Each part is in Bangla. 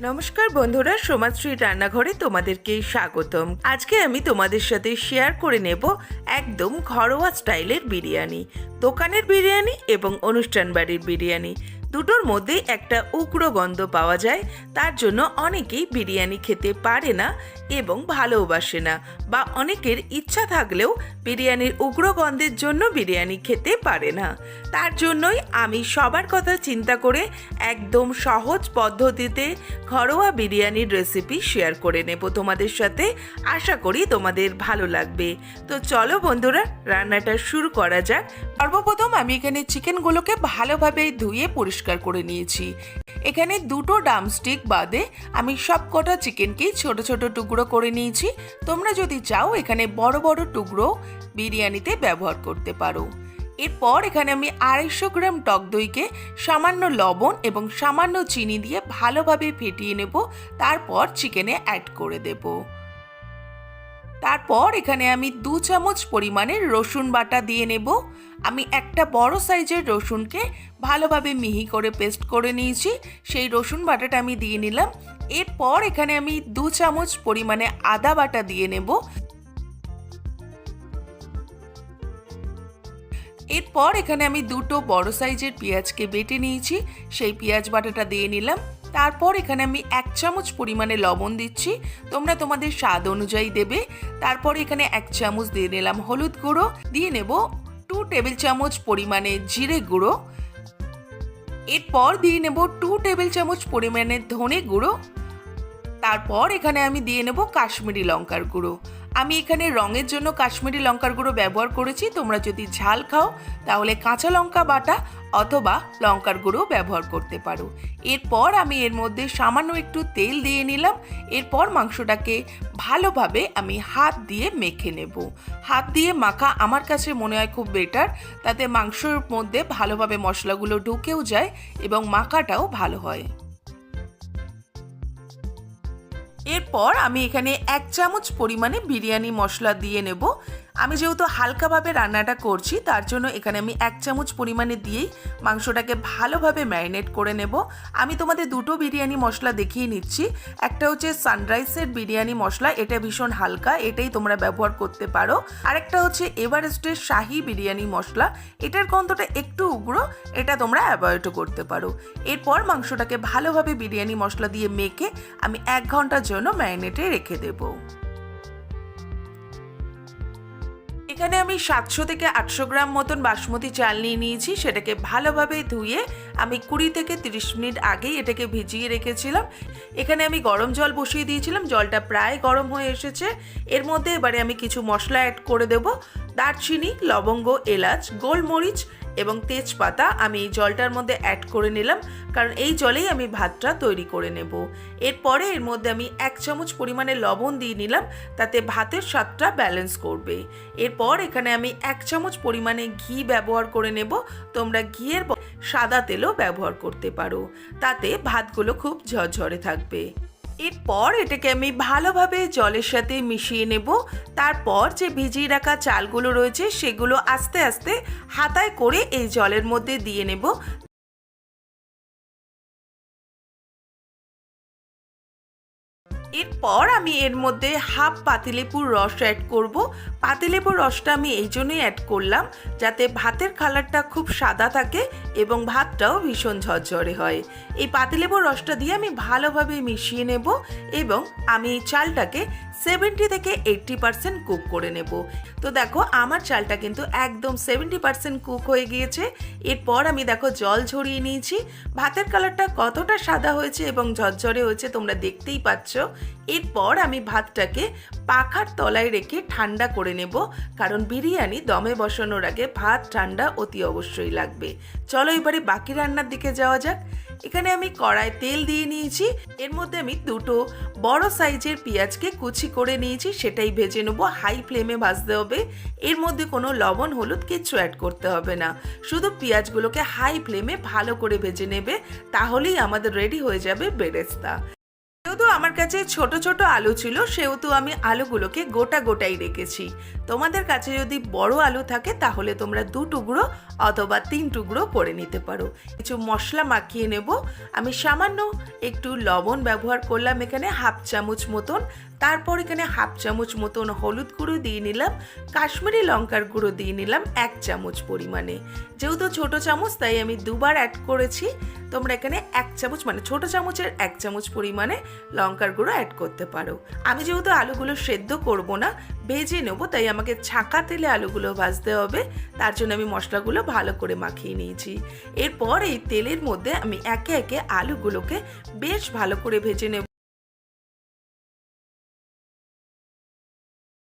নমস্কার বন্ধুরা, সোমাশ্রী রান্নাঘরে তোমাদেরকে স্বাগতম। আজকে আমি তোমাদের সাথে শেয়ার করে নেব একদম ঘরোয়া স্টাইলের বিরিয়ানি। দোকানের বিরিয়ানি এবং অনুষ্ঠান বাড়ির বিরিয়ানি দুটোর মধ্যে একটা উগ্র গন্ধ পাওয়া যায়। তার জন্য অনেকেই বিরিয়ানি খেতে পারে না এবং ভালোবাসে না, বা অনেকের ইচ্ছা থাকলেও বিরিয়ানির উগ্র গন্ধের জন্য বিরিয়ানি খেতে পারে না। তার জন্যই আমি সবার কথা চিন্তা করে একদম সহজ পদ্ধতিতে ঘরোয়া বিরিয়ানির রেসিপি শেয়ার করে নেব তোমাদের সাথে। আশা করি তোমাদের ভালো লাগবে। তো চলো বন্ধুরা, রান্নাটা শুরু করা যাক। সর্বপ্রথম আমি এখানে চিকেনগুলোকে ভালোভাবে ধুয়ে পরিষ্কার করে নিয়েছি। এখানে দুটো ড্রামস্টিক বাদে আমি সব কটা চিকেনকেই ছোট ছোট টুকরো করে নিয়েছি। তোমরা যদি চাও এখানে বড় বড় টুকরো বিরিয়ানিতে ব্যবহার করতে পারো। এরপর এখানে আমি 250 গ্রাম টক দইকে সামান্য লবণ এবং সামান্য চিনি দিয়ে ভালোভাবে ফেটিয়ে নেব। তারপর চিকেনে অ্যাড করে দেব। তারপর এখানে আমি 2 চামচ পরিমাণে রসুন বাটা দিয়ে নেব। আমি একটা বড় সাইজের রসুনকে ভালোভাবে মিহি করে পেস্ট করে নিয়েছি, সেই রসুন বাটাটা আমি দিয়ে নিলাম। এরপর এখানে আমি 2 চামচ পরিমাণে আদা বাটা দিয়ে নেব। এরপর এখানে আমি দুটো বড় সাইজের পেঁয়াজকে বেটে নিয়েছি, সেই পেঁয়াজ বাটাটা দিয়ে নিলাম। তারপর এখানে আমি 1 চামচ পরিমাণে লবণ দিচ্ছি, তোমরা তোমাদের স্বাদ অনুযায়ী দেবে। তারপর এখানে 1 চামচ দিয়ে নিলাম হলুদ গুঁড়ো, দিয়ে নেব 2 টেবিল চামচ পরিমাণে জিরে গুঁড়ো। এরপর দিয়ে নেব 2 টেবিল চামচ পরিমাণে ধনে গুঁড়ো। তারপর এখানে আমি দিয়ে নেব কাশ্মীরি লঙ্কার গুঁড়ো। আমি এখানে রঙের জন্য কাশ্মীরি লঙ্কার গুঁড়ো ব্যবহার করেছি। তোমরা যদি ঝাল খাও তাহলে কাঁচা লঙ্কা বাটা অথবা লঙ্কার গুঁড়ো ব্যবহার করতে পারো। এরপর আমি এর মধ্যে সামান্য একটু তেল দিয়ে নিলাম। এরপর মাংসটাকে ভালোভাবে আমি হাত দিয়ে মেখে নেব। হাত দিয়ে মাখা আমার কাছে মনে হয় খুব বেটার, তাতে মাংসের মধ্যে ভালোভাবে মশলাগুলো ঢুকেও যায় এবং মাখাটাও ভালো হয়। এরপর আমি এখানে 1 চামচ পরিমাণে বিরিয়ানি মশলা দিয়ে নেব। আমি যেহেতু হালকাভাবে রান্নাটা করছি তার জন্য এখানে আমি 1 চামচ পরিমাণে দিয়েই মাংসটাকে ভালোভাবে ম্যারিনেট করে নেব। আমি তোমাদের দুটো বিরিয়ানি মশলা দেখিয়ে নিচ্ছি। একটা হচ্ছে সানরাইজের বিরিয়ানি মশলা, এটা ভীষণ হালকা, এটাই তোমরা ব্যবহার করতে পারো। আর একটা হচ্ছে এভারেস্টের শাহি বিরিয়ানি মশলা, এটার গন্ধটা একটু উগ্র, এটা তোমরা অ্যাভয়েডও করতে পারো। এরপর মাংসটাকে ভালোভাবে বিরিয়ানি মশলা দিয়ে মেখে আমি 1 ঘন্টার জন্য ম্যারিনেটে রেখে দেবো। এখানে আমি 700 থেকে 800 গ্রাম মতন বাসমতি চাল নিয়ে নিয়েছি। সেটাকে ভালোভাবে ধুয়ে আমি 20 থেকে 30 মিনিট আগেই এটাকে ভিজিয়ে রেখেছিলাম। এখানে আমি গরম জল বসিয়ে দিয়েছিলাম, জলটা প্রায় গরম হয়ে এসেছে। এর মধ্যে এবারে আমি কিছু মশলা অ্যাড করে দেব। দারচিনি, লবঙ্গ, এলাচ, গোলমরিচ এবং তেজপাতা আমি এই জলটার মধ্যে অ্যাড করে নিলাম, কারণ এই জলেই আমি ভাতটা তৈরি করে নেব। এরপরে এর মধ্যে আমি 1 চামচ পরিমাণে লবণ দিয়ে নিলাম, তাতে ভাতের স্বাদটা ব্যালেন্স করবে। এরপর এখানে আমি 1 চামচ পরিমাণে ঘি ব্যবহার করে নেব। তোমরা ঘিয়ের সাদা তেলও ব্যবহার করতে পারো, তাতে ভাতগুলো খুব ঝরঝরে থাকবে। এরপর এটাকে আমি ভালোভাবে জলের সাথে মিশিয়ে নেব। তারপর যে ভিজিয়ে রাখা চালগুলো রয়েছে সেগুলো আস্তে আস্তে হাতায় করে এই জলের মধ্যে দিয়ে নেব। এরপর আমি এর মধ্যে হাফ পাতিলেবুর রস অ্যাড করব। পাতিলেবুর রসটা আমি এই জন্যই অ্যাড করলাম যাতে ভাতের কালারটা খুব সাদা থাকে এবং ভাতটাও ভীষণ ঝরঝরে হয়। এই পাতিলেবুর রসটা দিয়ে আমি ভালোভাবে মিশিয়ে নেব এবং আমি চালটাকে 70 থেকে 80% কুক করে নেব। তো দেখো আমার চালটা কিন্তু একদম 70% কুক হয়ে গিয়েছে। এরপর আমি দেখো জল ঝরিয়ে নিয়েছি। ভাতের কালারটা কতটা সাদা হয়েছে এবং ঝরঝরে হয়েছে তোমরা দেখতেই পাচ্ছ। এরপর আমি ভাতটাকে পাখার তলায় রেখে ঠান্ডা করে নেব, কারণ বিরিয়ানি দমে বসানোর আগে ভাত ঠান্ডা অতি অবশ্যই লাগবে। চলো এবারে বাকি রান্নার দিকে যাওয়া যাক। এখানে আমি কড়ায় তেল দিয়ে নিয়েছি। এর মধ্যে আমি দুটো বড় সাইজের পেঁয়াজকে কুচি করে নিয়েছি, সেটাই ভেজে নেব। হাই ফ্লেমে ভাজতে হবে। এর মধ্যে কোনো লবণ হলুদ কিচ্ছু অ্যাড করতে হবে না, শুধু পেঁয়াজগুলোকে হাই ফ্লেমে ভালো করে ভেজে নেবে, তাহলেই আমাদের রেডি হয়ে যাবে বেরেস্তা। যেহেতু আমার কাছে ছোট ছোট আলু ছিল, সেহেতু আমি আলুগুলোকে গোটা গোটাই রেখেছি। তোমাদের কাছে যদি বড় আলু থাকে তাহলে তোমরা 2 টুকরো অথবা 3 টুকরো করে নিতে পারো। কিছু মশলা মাখিয়ে নেব। আমি সামান্য একটু লবণ ব্যবহার করলাম এখানে, হাফ চামচ মতন। তারপর এখানে হাফ চামচ মতন হলুদ গুঁড়ো দিয়ে নিলাম, কাশ্মীরি লঙ্কার গুঁড়ো দিয়ে নিলাম 1 চামচ পরিমাণে। যেহেতু ছোট চামচ তাই আমি দুবার অ্যাড করেছি। তোমরা এখানে 1 চামচ মানে ছোট চামচের 1 চামচ পরিমাণে লঙ্কার গুঁড়ো অ্যাড করতে পারো। আমি যেহেতু আলুগুলো সেদ্ধ করব না, ভেজে নেব, তাই আমাকে ছাঁকা তেলে আলুগুলো ভাজতে হবে। তার জন্য আমি মশলাগুলো ভালো করে মাখিয়ে নিয়েছি। এরপর এই তেলের মধ্যে আমি একে একে আলুগুলোকে বেশ ভালো করে ভেজে নেব।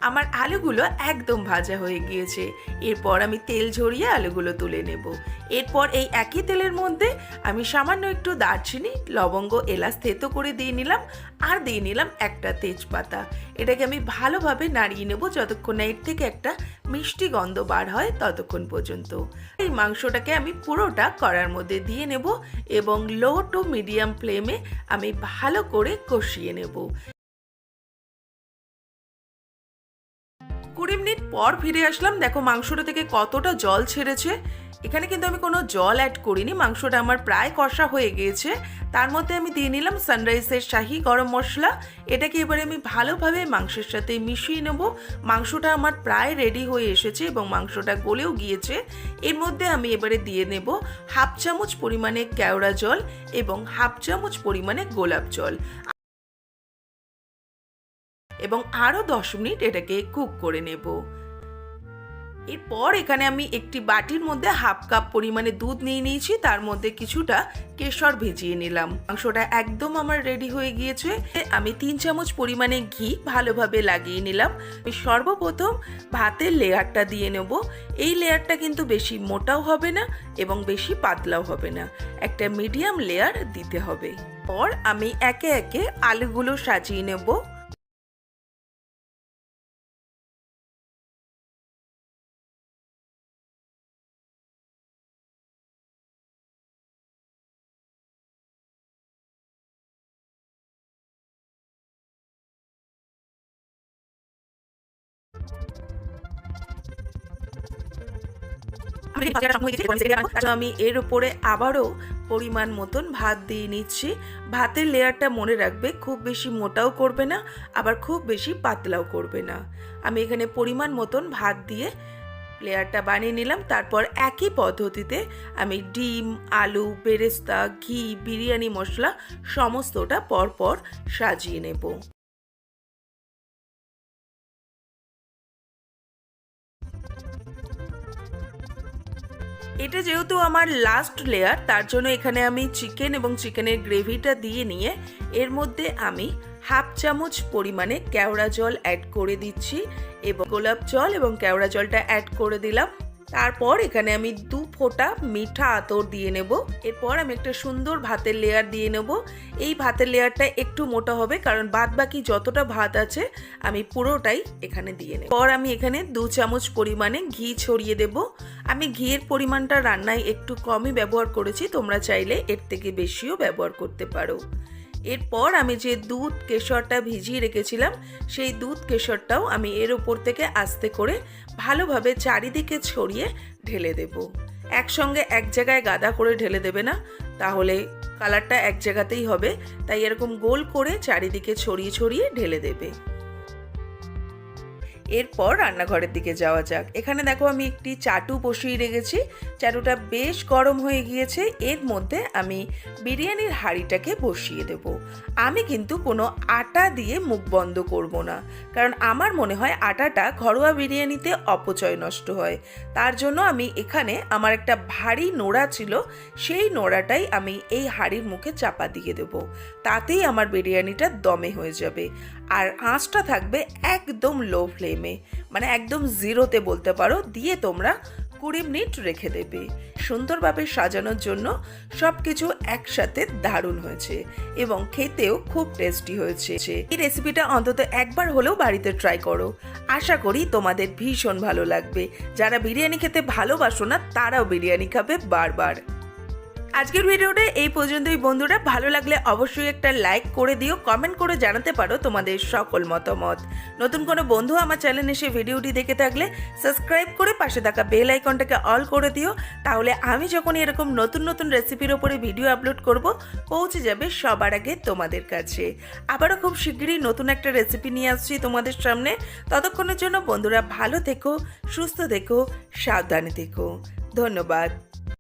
আমার আলুগুলো একদম ভাজা হয়ে গিয়েছে। এরপর আমি তেল ঝরিয়ে আলুগুলো তুলে নেব। এরপর এই একই তেলের মধ্যে আমি সামান্য একটু দারচিনি, লবঙ্গ, এলাচ থেতো করে দিয়ে নিলাম, আর দিয়ে নিলাম একটা তেজপাতা। এটাকে আমি ভালোভাবে নাড়িয়ে নেব যতক্ষণ না এর থেকে একটা মিষ্টি গন্ধ বার হয় ততক্ষণ পর্যন্ত। এই মাংসটাকে আমি পুরোটা কড়ার মধ্যে দিয়ে নেব এবং লো টু মিডিয়াম ফ্লেমে আমি ভালো করে কষিয়ে নেব। 20 মিনিট পর ফিরে আসলাম। দেখো মাংসটা থেকে কতটা জল ছেড়েছে। এখানে কিন্তু আমি কোনো জল অ্যাড করিনি, মাংসটা আমার প্রায় কষা হয়ে গিয়েছে। তার মধ্যে আমি দিয়ে নিলাম সানরাইজের শাহি গরম মশলা। এটাকে এবারে আমি ভালোভাবে মাংসের সাথে মিশিয়ে নেব। মাংসটা আমার প্রায় রেডি হয়ে এসেছে এবং মাংসটা গলেও গিয়েছে। এর মধ্যে আমি এবারে দিয়ে নেব হাফ চামচ পরিমাণে কেওড়া জল এবং হাফ চামচ পরিমাণে গোলাপ জল, এবং আরও 10 মিনিট এটাকে কুক করে নেব। এরপর এখানে আমি একটি বাটির মধ্যে হাফ কাপ পরিমাণে দুধ নিয়ে নিয়েছি, তার মধ্যে কিছুটা কেশর ভিজিয়ে নিলাম। মাংসটা একদম আমার রেডি হয়ে গিয়েছে। আমি 3 চামচ পরিমাণে ঘি ভালোভাবে লাগিয়ে নিলাম। আমি সর্বপ্রথম ভাতের লেয়ারটা দিয়ে নেব। এই লেয়ারটা কিন্তু বেশি মোটাও হবে না এবং বেশি পাতলাও হবে না, একটা মিডিয়াম লেয়ার দিতে হবে। পর আমি একে একে আলুগুলো সাজিয়ে নেব। আমি এর উপরে আবারও পরিমাণ মতন ভাত দিয়ে নিচ্ছি। ভাতের লেয়ারটা মনে রাখবে, খুব বেশি মোটাও করবে না আবার খুব বেশি পাতলাও করবে না। আমি এখানে পরিমাণ মতন ভাত দিয়ে লেয়ারটা বানিয়ে নিলাম। তারপর একই পদ্ধতিতে আমি ডিম, আলু, বেরেস্তা, ঘি, বিরিয়ানি মশলা সমস্তটা পরপর সাজিয়ে নেব। এটা যেহেতু আমার লাস্ট লেয়ার, তার জন্য এখানে আমি চিকেন এবং চিকেনের গ্রেভিটা দিয়ে নিয়ে এর মধ্যে আমি হাফ চামচ পরিমাণে কেওড়া জল অ্যাড করে দিচ্ছি এবং গোলাপ জল এবং কেওড়া জলটা অ্যাড করে দিলাম। তারপর এখানে আমি 2 ফোঁটা মিঠা আতর দিয়ে নেব। এরপর আমি একটা সুন্দর ভাতের লেয়ার দিয়ে নেব। এই ভাতের লেয়ারটা একটু মোটা হবে কারণ বাদ বাকি যতটা ভাত আছে আমি পুরোটাই এখানে দিয়ে নেব। পর আমি এখানে 2 চামচ পরিমাণে ঘি ছড়িয়ে দেব। আমি ঘিয়ের পরিমাণটা রান্নায় একটু কমই ব্যবহার করেছি, তোমরা চাইলে এর থেকে বেশিও ব্যবহার করতে পারো। এরপর আমি যে দুধ কেশরটা ভিজিয়ে রেখেছিলাম সেই দুধ কেশরটাও আমি এর উপর থেকে আস্তে করে ভালোভাবে চারিদিকে ছড়িয়ে ঢেলে দেব। একসঙ্গে এক জায়গায় গাদা করে ঢেলে দেবে না, তাহলে কালারটা এক জায়গাতেই হবে। তাই এরকম গোল করে চারিদিকে ছড়িয়ে ছড়িয়ে ঢেলে দেবে। এরপর রান্নাঘরের দিকে যাওয়া যাক। এখানে দেখো আমি একটি চাটু বসিয়ে রেখেছি। চাটুটা বেশ গরম হয়ে গিয়েছে। এর মধ্যে আমি বিরিয়ানির হাঁড়িটাকে বসিয়ে দেব। আমি কিন্তু কোনো আটা দিয়ে মুখ বন্ধ করব না, কারণ আমার মনে হয় আটাটা ঘরোয়া বিরিয়ানিতে অপচয় নষ্ট হয়। তার জন্য আমি এখানে আমার একটা ভারী নোড়া ছিল, সেই নোড়াটাই আমি এই হাঁড়ির মুখে চাপা দিয়ে দেব। তাতেই আমার বিরিয়ানিটা দমে হয়ে যাবে। আর আঁচটা থাকবে একদম লো ফ্লেমে, মানে একদম জিরোতে বলতে পারো, দিয়ে তোমরা 20 মিনিট রেখে দেবে। সুন্দরভাবে সাজানোর জন্য সব কিছু একসাথে দারুণ হয়েছে এবং খেতেও খুব টেস্টি হয়েছে। এই রেসিপিটা অন্তত একবার হলেও বাড়িতে ট্রাই করো, আশা করি তোমাদের ভীষণ ভালো লাগবে। যারা বিরিয়ানি খেতে ভালোবাসো না তারাও বিরিয়ানি খাবে বারবার। আজকের ভিডিওটা এই পর্যন্তই বন্ধুরা। ভালো লাগলে অবশ্যই একটা লাইক করে দিও, কমেন্ট করে জানাতে পারো তোমাদের সকল মতামত। নতুন কোনো বন্ধু আমার চ্যানেলে এসে ভিডিওটি দেখে থাকলে সাবস্ক্রাইব করে পাশে থাকা বেল আইকনটাকে অল করে দিও, তাহলে আমি যখন এরকম নতুন নতুন রেসিপির ওপরে ভিডিও আপলোড করব পৌঁছে যাবে সবার আগে তোমাদের কাছে। আবারও খুব শিগগিরই নতুন একটা রেসিপি নিয়ে আসছি তোমাদের সামনে। ততক্ষণের জন্য বন্ধুরা ভালো থেকো, সুস্থ থেকো, সাবধানে থেকো। ধন্যবাদ।